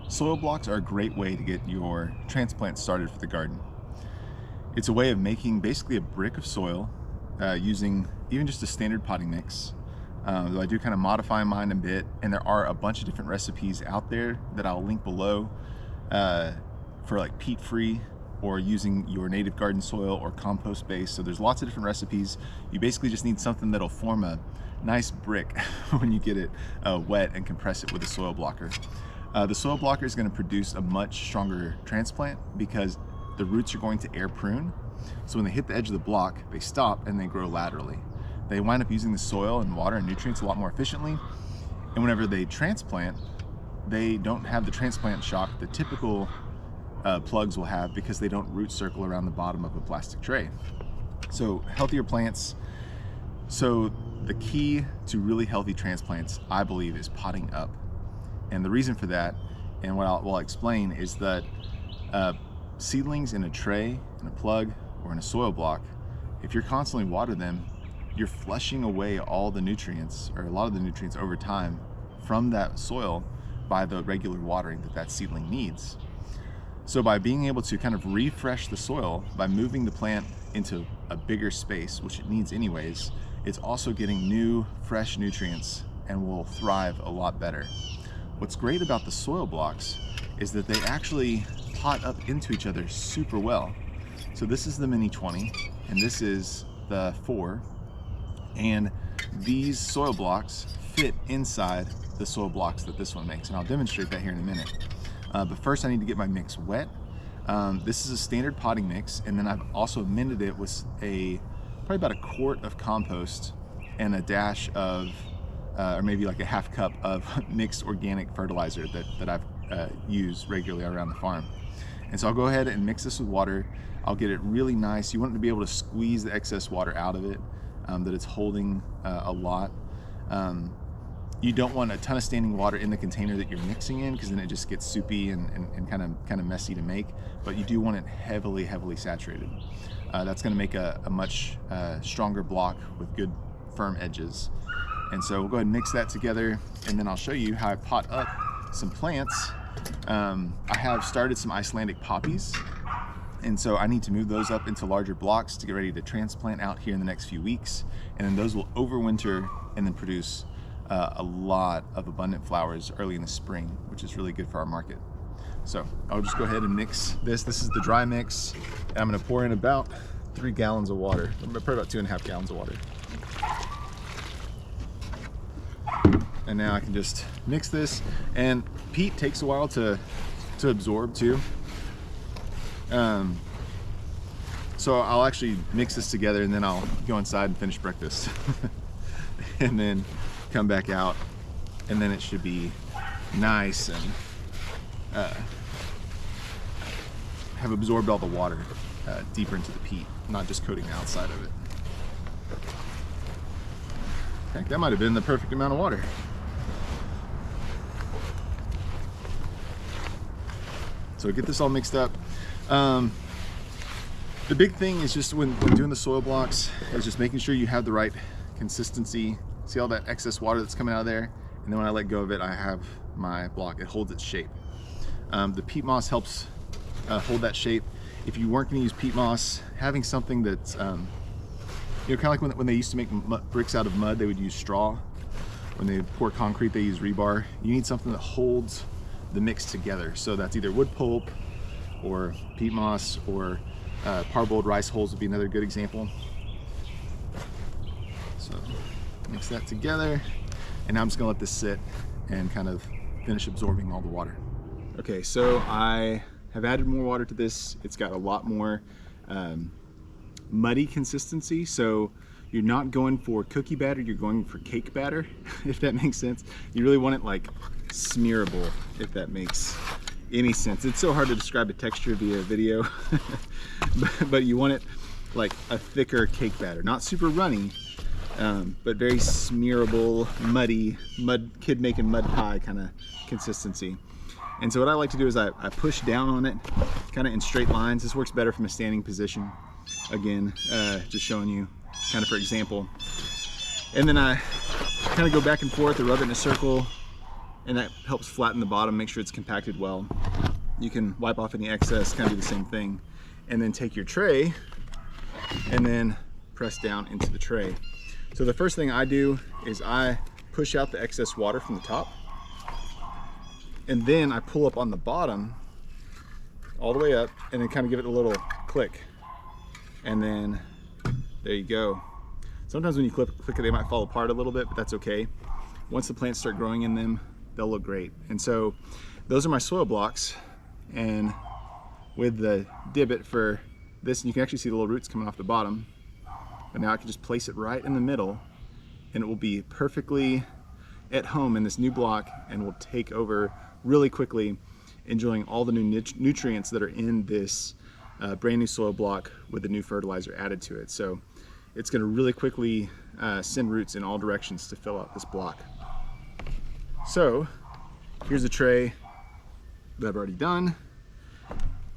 Soil blocks are a great way to get your transplant started for the garden. It's a way of making basically a brick of soil using even just a standard potting mix. Though I do kind of modify mine a bit, and there are a bunch of different recipes out there that I'll link below for like peat-free or using your native garden soil or compost base. So there's lots of different recipes. You basically just need something that'll form a nice brick when you get it wet and compress it with a soil blocker. The soil blocker is going to produce a much stronger transplant because the roots are going to air prune. So when they hit the edge of the block, they stop and they grow laterally. They wind up using the soil and water and nutrients a lot more efficiently. And whenever they transplant, they don't have the transplant shock the typical plugs will have because they don't root circle around the bottom of a plastic tray. So healthier plants. So the key to really healthy transplants, I believe, is potting up. And the reason for that, and what I'll explain, is that seedlings in a tray, in a plug, or in a soil block, if you're constantly watering them, you're flushing away all the nutrients, or a lot of the nutrients over time, from that soil by the regular watering that seedling needs. So by being able to kind of refresh the soil, by moving the plant into a bigger space, which it needs anyways, it's also getting new, fresh nutrients and will thrive a lot better. What's great about the soil blocks is that they actually pot up into each other super well. So this is the Mini 20 and this is the 4, and these soil blocks fit inside the soil blocks that this one makes, and I'll demonstrate that here in a minute. But first I need to get my mix wet. This is a standard potting mix, and then I've also amended it with probably about a quart of compost and a dash of or maybe like a half cup of mixed organic fertilizer that I've used regularly around the farm. And so I'll go ahead and mix this with water. I'll get it really nice. You want it to be able to squeeze the excess water out of it, that it's holding a lot. You don't want a ton of standing water in the container that you're mixing in, because then it just gets soupy and kind of messy to make. But you do want it heavily saturated. That's going to make a much stronger block with good firm edges. And so we'll go ahead and mix that together, and then I'll show you how I pot up some plants. I have started some Icelandic poppies, and so I need to move those up into larger blocks to get ready to transplant out here in the next few weeks. And then those will overwinter and then produce a lot of abundant flowers early in the spring, which is really good for our market. So I'll just go ahead and mix this. This is the dry mix, and I'm gonna pour in about 3 gallons of water, probably about 2.5 gallons of water. And now I can just mix this, and peat takes a while to absorb too. So I'll actually mix this together, and then I'll go inside and finish breakfast and then come back out, and then it should be nice and have absorbed all the water deeper into the peat, not just coating the outside of it. Heck, that might have been the perfect amount of water. So get this all mixed up. The big thing is just when doing the soil blocks is just making sure you have the right consistency. See all that excess water that's coming out of there? And then when I let go of it, I have my block. It holds its shape. The peat moss helps hold that shape. If you weren't gonna use peat moss, having something that's, you know, kind of like when they used to make bricks out of mud, they would use straw. When they pour concrete, they use rebar. You need something that holds the mix together. So that's either wood pulp or peat moss, or parboiled rice hulls would be another good example. So mix that together, and now I'm just gonna let this sit and kind of finish absorbing all the water. Okay, so I have added more water to this. It's got a lot more muddy consistency. So you're not going for cookie batter, you're going for cake batter, if that makes sense. You really want it like smearable, if that makes any sense. It's so hard to describe a texture via video, but you want it like a thicker cake batter, not super runny, but very smearable, muddy, kid making mud pie kind of consistency. And so what I like to do is I push down on it kind of in straight lines. This works better from a standing position. Again, just showing you kind of for example. And then I kind of go back and forth, I rub it in a circle, and that helps flatten the bottom, make sure it's compacted well. You can wipe off any excess, kind of do the same thing, and then take your tray and then press down into the tray. So the first thing I do is I push out the excess water from the top, and then I pull up on the bottom all the way up and then kind of give it a little click. And then there you go. Sometimes when you click it, they might fall apart a little bit, but that's okay. Once the plants start growing in them, they'll look great. And so those are my soil blocks. And with the divot for this, and you can actually see the little roots coming off the bottom. But now I can just place it right in the middle, and it will be perfectly at home in this new block, and will take over really quickly, enjoying all the new nutrients that are in this brand new soil block with the new fertilizer added to it. So it's going to really quickly send roots in all directions to fill out this block. So here's a tray that I've already done,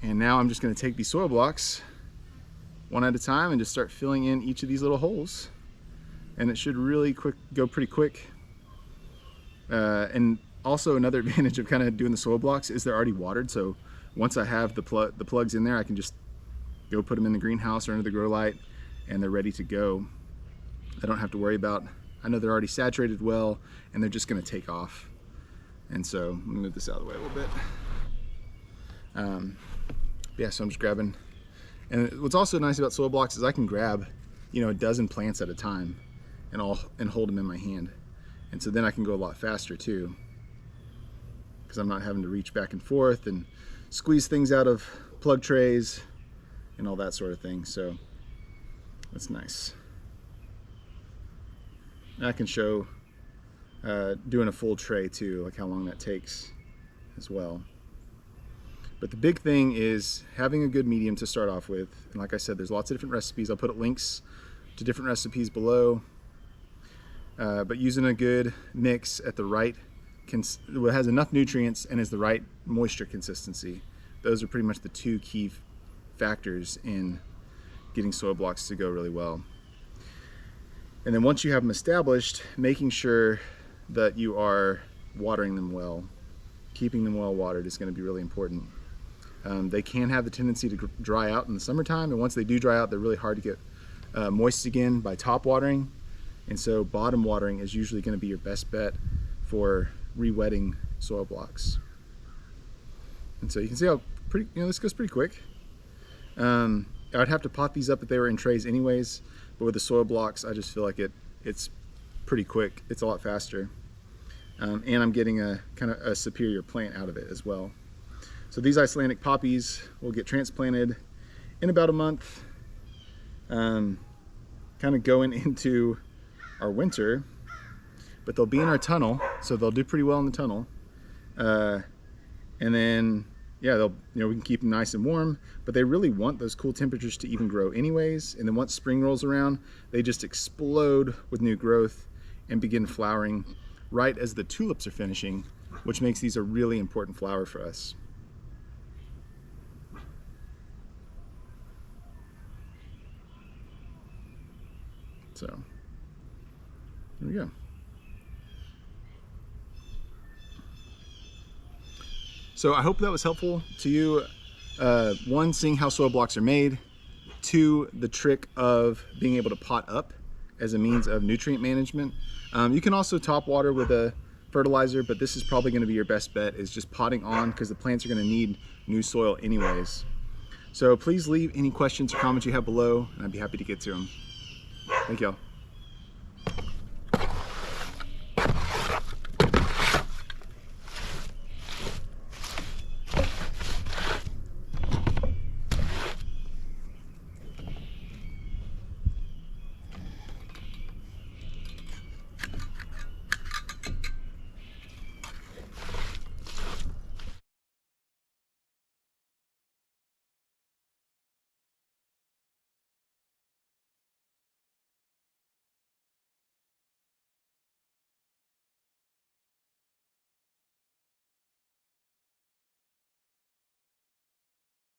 and now I'm just going to take these soil blocks one at a time and just start filling in each of these little holes, and it should really go pretty quick. And also another advantage of kind of doing the soil blocks is they're already watered, so once I have the plugs in there, I can just go put them in the greenhouse or under the grow light, and they're ready to go. I don't have to worry about, I know they're already saturated well, and they're just going to take off. And so let me move this out of the way a little bit. Yeah, so I'm just grabbing, and what's also nice about soil blocks is I can grab, you know, a dozen plants at a time and hold them in my hand. And so then I can go a lot faster too, because I'm not having to reach back and forth and squeeze things out of plug trays and all that sort of thing. So that's nice. And I can show doing a full tray too, like how long that takes as well. But the big thing is having a good medium to start off with. And like I said, there's lots of different recipes. I'll put links to different recipes below. But using a good mix at the right, has enough nutrients and is the right moisture consistency. Those are pretty much the two key factors in getting soil blocks to go really well. And then once you have them established, making sure that you are watering them well. Keeping them well watered is going to be really important. They can have the tendency to dry out in the summertime, and once they do dry out, they're really hard to get moist again by top watering. And so bottom watering is usually going to be your best bet for re-wetting soil blocks. And so you can see how pretty, this goes pretty quick. I'd have to pot these up if they were in trays anyways, but with the soil blocks, I just feel like it's pretty quick. It's a lot faster. And I'm getting a kind of a superior plant out of it as well. So these Icelandic poppies will get transplanted in about a month, kind of going into our winter, but they'll be in our tunnel, so they'll do pretty well in the tunnel. And then, yeah, we can keep them nice and warm, but they really want those cool temperatures to even grow anyways. And then once spring rolls around, they just explode with new growth and begin flowering right as the tulips are finishing, which makes these a really important flower for us. So, there we go. So I hope that was helpful to you. One, seeing how soil blocks are made. Two, the trick of being able to pot up as a means of nutrient management. You can also top water with a fertilizer, but this is probably going to be your best bet, is just potting on, because the plants are going to need new soil anyways. So please leave any questions or comments you have below, and I'd be happy to get to them. Thank y'all.